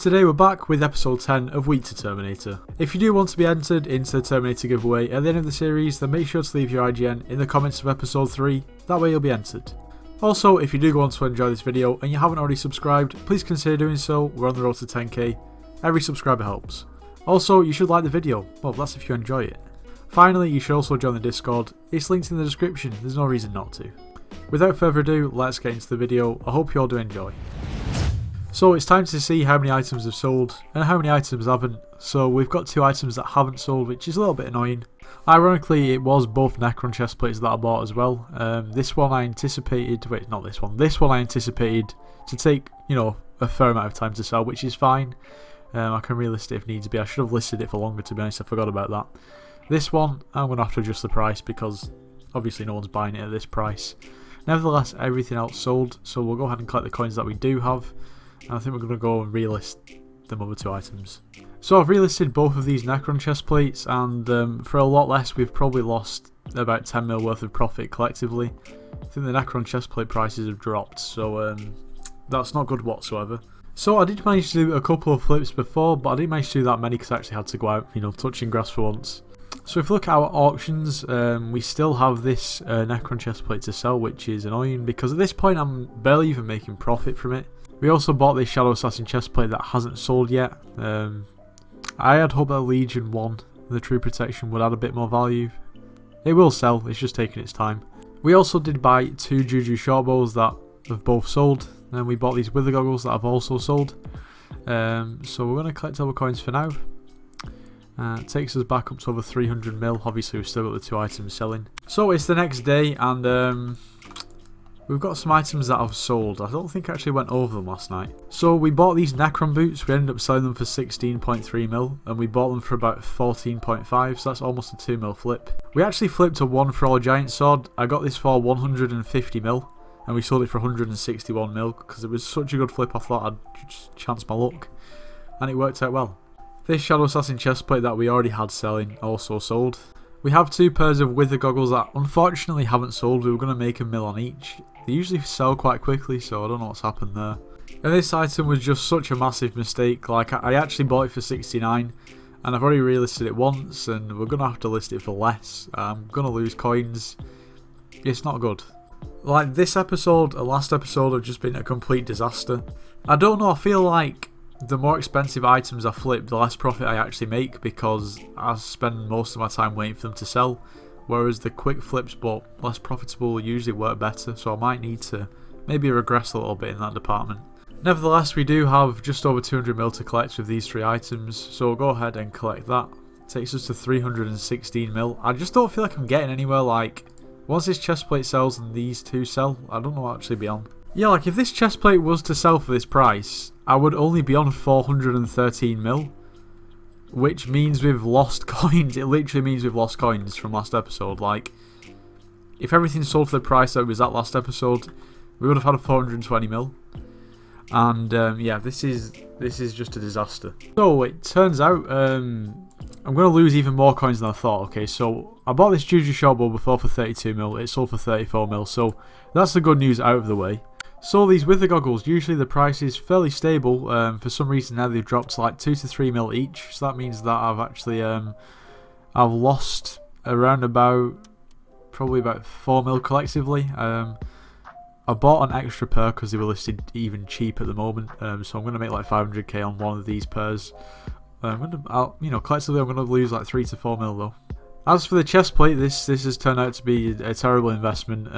Today we're back with episode 10 of Week to Terminator. If you do want to be entered into the Terminator giveaway at the end of the series, then make sure to leave your IGN in the comments of episode 3, that way you'll be entered. Also, if you do go on to enjoy this video and you haven't already subscribed, please consider doing so. We're on the road to 10k, every subscriber helps. Also, you should like the video, well that's if you enjoy it. Finally, you should also join the Discord, it's linked in the description, there's no reason not to. Without further ado, let's get into the video, I hope you all do enjoy. So it's time to see how many items have sold and how many items haven't. So we've got 2 items that haven't sold, which is a little bit annoying. Ironically, it was both Necron Chestplates that I bought as well. This one I anticipated, wait not this one I anticipated to take, you know, a fair amount of time to sell, which is fine. I can relist it if needs be. I should have listed it for longer, to be honest, I forgot about that. This one, I'm going to have to adjust the price because obviously no one's buying it at this price. Nevertheless, everything else sold, so we'll go ahead and collect the coins that we do have. And I think we're going to go and relist them other 2 items. So I've relisted both of these Necron Chestplates, and for a lot less we've probably lost about 10 mil worth of profit collectively. I think the Necron Chestplate prices have dropped, so that's not good whatsoever. So I did manage to do a couple of flips before, but I didn't manage to do that many because I actually had to go out, you know, touching grass for once. So if you look at our auctions, we still have this Necron Chestplate to sell, which is annoying because at this point I'm barely even making profit from it. We also bought this Shadow Assassin Chestplate that hasn't sold yet. I had hoped that Legion 1, the True Protection, would add a bit more value. It will sell, it's just taking its time. We also did buy 2 Juju Shortbows that have both sold. And we bought these Wither Goggles that have also sold. So we're going to collect our coins for now. It takes us back up to over 300 mil. Obviously we've still got the 2 items selling. So it's the next day and we've got some items that have sold. I don't think I actually went over them last night. So we bought these Necron boots. We ended up selling them for 16.3 mil. And we bought them for about 14.5. So that's almost a 2 mil flip. We actually flipped a 1 for all giant sword. I got this for 150 mil. And we sold it for 161 mil. Because it was such a good flip I thought I'd just chance my luck. And it worked out well. This Shadow Assassin Chestplate that we already had selling also sold. We have 2 pairs of Wither Goggles that unfortunately haven't sold. We were going to make a mil on each. They usually sell quite quickly, so I don't know what's happened there. And this item was just such a massive mistake. Like, I actually bought it for 69 and I've already relisted it once and we're going to have to list it for less. I'm going to lose coins. It's not good. Like, this episode and last episode have just been a complete disaster. I don't know, I feel like the more expensive items I flip, the less profit I actually make because I spend most of my time waiting for them to sell. Whereas the quick flips but less profitable usually work better, so I might need to maybe regress a little bit in that department. Nevertheless, we do have just over 200 mil to collect with these 3 items, so we'll go ahead and collect that. Takes us to 316 mil. I just don't feel like I'm getting anywhere. Like, once this chestplate sells and these 2 sell, I don't know what I'll actually be on. Yeah, like if this chestplate was to sell for this price, I would only be on 413 mil. Which means we've lost coins. It literally means we've lost coins from last episode. Like, if everything sold for the price that was at last episode, we would have had a 420 mil. And yeah, this is just a disaster. So it turns out I'm going to lose even more coins than I thought. Okay, so I bought this Juju Shortbow before for 32 mil. It sold for 34 mil. So that's the good news out of the way. So these Wither Goggles, usually the price is fairly stable. For some reason now they've dropped to like 2 to 3 mil each. So that means that I've actually I've lost around about probably about 4 mil collectively. I bought an extra pair because they were listed even cheap at the moment. So I'm going to make like 500k on one of these pairs. You know, collectively I'm going to lose like 3 to 4 mil though. As for the chestplate, this has turned out to be a terrible investment.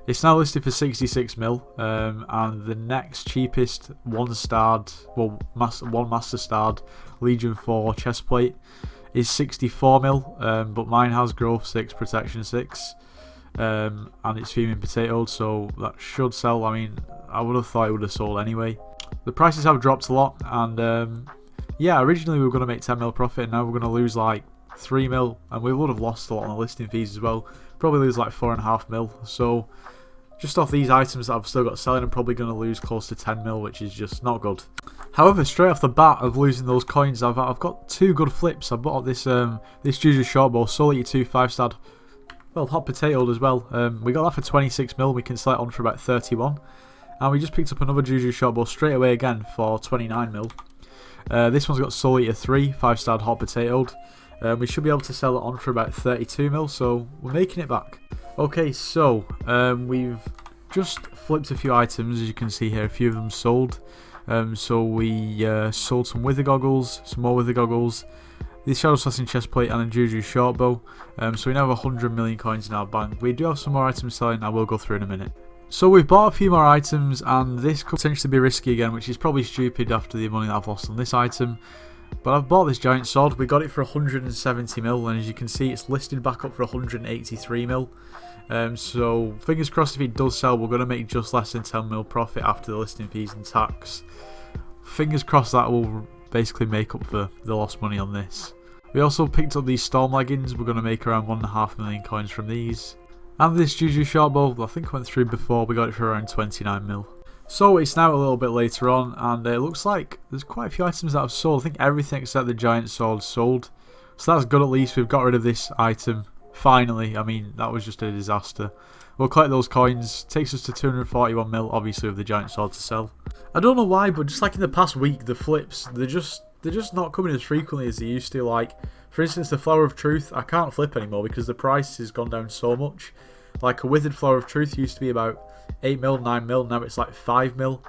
It's now listed for 66 mil, and the next cheapest 1-starred, well, 1 master starred Legion 4 chestplate is 64 mil, but mine has growth 6, protection 6, and it's fuming potatoed, so that should sell. I mean, I would have thought it would have sold anyway. The prices have dropped a lot, and yeah, originally we were going to make 10 mil profit, and now we're going to lose like 3 mil, and we would have lost a lot on the listing fees as well. Probably lose like 4.5 mil. So just off these items that I've still got selling, I'm probably going to lose close to 10 mil, which is just not good. However, straight off the bat of losing those coins, I've got 2 good flips. I bought this this Juju Shortbow, Soul Eater 2 5-starred, well, hot potatoed as well. We got that for 26 mil. We can sell it on for about 31. And we just picked up another Juju Shortbow straight away again for 29 mil. This one's got Soul Eater 3, 5-star hot potatoed. We should be able to sell it on for about 32 mil, so we're making it back. Okay, so we've just flipped a few items, as you can see here, a few of them sold. So we sold some Wither Goggles, some more Wither Goggles, the Shadow Assassin Chestplate and a Juju Shortbow. So we now have 100 million coins in our bank. We do have some more items selling, I will go through in a minute. So we've bought a few more items, and this could potentially be risky again, which is probably stupid after the money that I've lost on this item. But I've bought this giant sword. We got it for 170 mil, and as you can see it's listed back up for 183 mil. So fingers crossed if it does sell, we're going to make just less than 10 mil profit after the listing fees and tax. Fingers crossed that will basically make up for the lost money on this. We also picked up these storm leggings. We're going to make around 1.5 million coins from these. And this Juju Shortbow, I think I went through before, we got it for around 29 mil. So it's now a little bit later on, and it looks like there's quite a few items that have sold. I think everything except the giant sword sold. So that's good, at least we've got rid of this item. Finally, I mean, that was just a disaster. We'll collect those coins, takes us to 241 mil, obviously with the giant sword to sell. I don't know why, but just like in the past week, the flips, they're just not coming as frequently as they used to. Like, for instance, the Flower of Truth, I can't flip anymore because the price has gone down so much. Like, a Withered Flower of Truth used to be about 8 mil, 9 mil, now it's like 5 mil.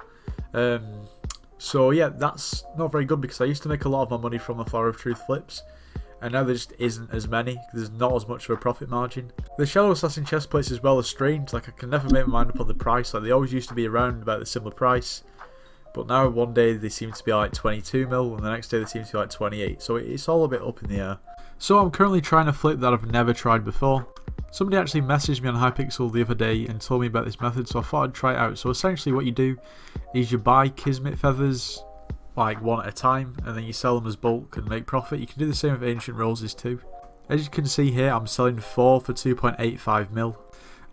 So yeah, that's not very good because I used to make a lot of my money from the Flower of Truth flips, and now there just isn't as many. There's not as much of a profit margin. The Shadow Assassin Chestplates as well are strange. Like, I can never make my mind up on the price. Like, they always used to be around about the similar price, but now one day they seem to be like 22 mil, and the next day they seem to be like 28. So it's all a bit up in the air. So I'm currently trying a flip that I've never tried before. Somebody actually messaged me on Hypixel the other day and told me about this method, so I thought I'd try it out. So essentially what you do is you buy Kismet feathers like one at a time, and then you sell them as bulk and make profit. You can do the same with ancient roses too. As you can see here, I'm selling 4 for 2.85 mil,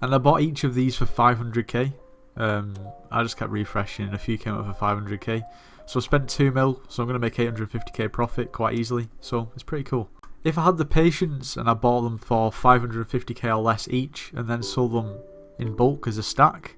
and I bought each of these for 500k. I just kept refreshing and a few came up for 500k. So I spent 2 mil, so I'm going to make 850k profit quite easily, so it's pretty cool. If I had the patience and I bought them for 550k or less each and then sold them in bulk as a stack,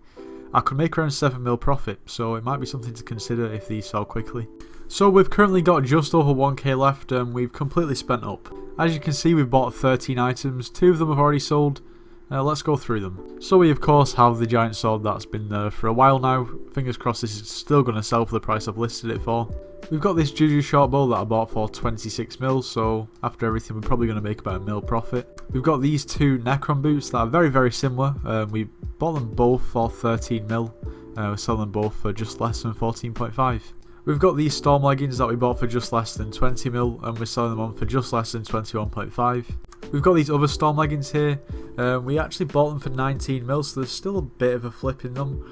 I could make around 7 mil profit, so it might be something to consider if these sell quickly. So we've currently got just over 1k left and we've completely spent up. As you can see, we've bought 13 items, 2 of them have already sold. Let's go through them. So we of course have the giant sword that's been there for a while now. Fingers crossed this is still going to sell for the price I've listed it for. We've got this Juju Shortbow that I bought for 26 mil, so after everything we're probably going to make about a mil profit. We've got these 2 Necron boots that are very similar. We bought them both for 13 mil. We're selling them both for just less than 14.5. We've got these Storm leggings that we bought for just less than 20 mil and we're selling them on for just less than 21.5. We've got these other Storm leggings here. We actually bought them for 19 mil, so there's still a bit of a flip in them.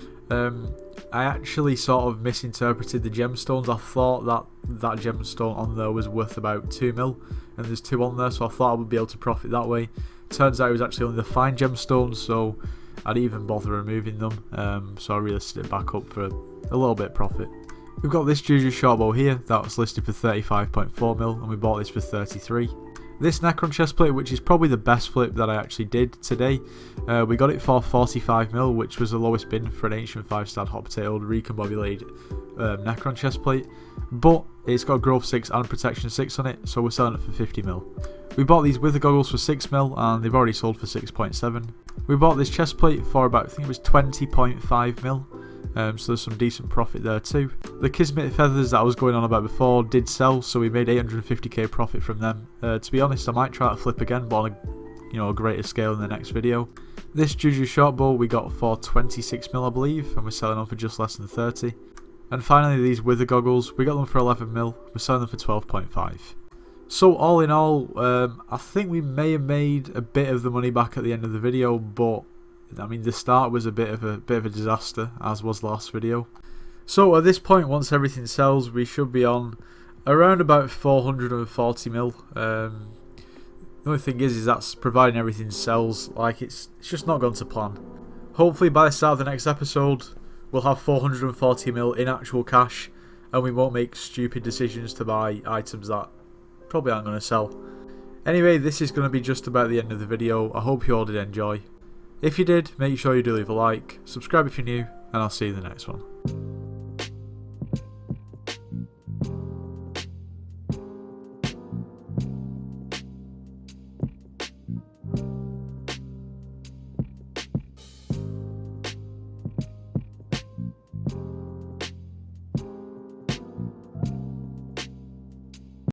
I actually sort of misinterpreted the gemstones. I thought that gemstone on there was worth about 2 mil, and there's 2 on there, so I thought I would be able to profit that way. Turns out it was actually only the fine gemstones, so I didn't even bother removing them, so I relisted it back up for a little bit of profit. We've got this Juju Shortbow here that was listed for 35.4 mil, and we bought this for 33. This Necron Chestplate, which is probably the best flip that I actually did today, we got it for 45 mil, which was the lowest bid for an ancient 5-star hot potatoed recombobulated Necron Chestplate, but it's got growth 6 and protection 6 on it, so we're selling it for 50 mil. We bought these Wither Goggles for 6 mil and they've already sold for 6.7. We bought this chestplate for about, I think it was 20.5 mil. So there's some decent profit there too. The Kismet feathers that I was going on about before did sell, so we made 850k profit from them. To be honest, I might try to flip again, but on a greater scale in the next video. This Juju Shortbow we got for 26 mil I believe, and we're selling them for just less than 30. And finally these Wither Goggles, we got them for 11 mil, we're selling them for 12.5. So all in all, I think we may have made a bit of the money back at the end of the video, but I mean the start was a bit of a disaster, as was the last video. So at this point, once everything sells, we should be on around about 440 mil. The only thing is that's providing everything sells. Like it's just not gone to plan. Hopefully by the start of the next episode, we'll have 440 mil in actual cash, and we won't make stupid decisions to buy items that probably aren't going to sell. Anyway, this is going to be just about the end of the video. I hope you all did enjoy. If you did, make sure you do leave a like, subscribe if you're new, and I'll see you in the next one.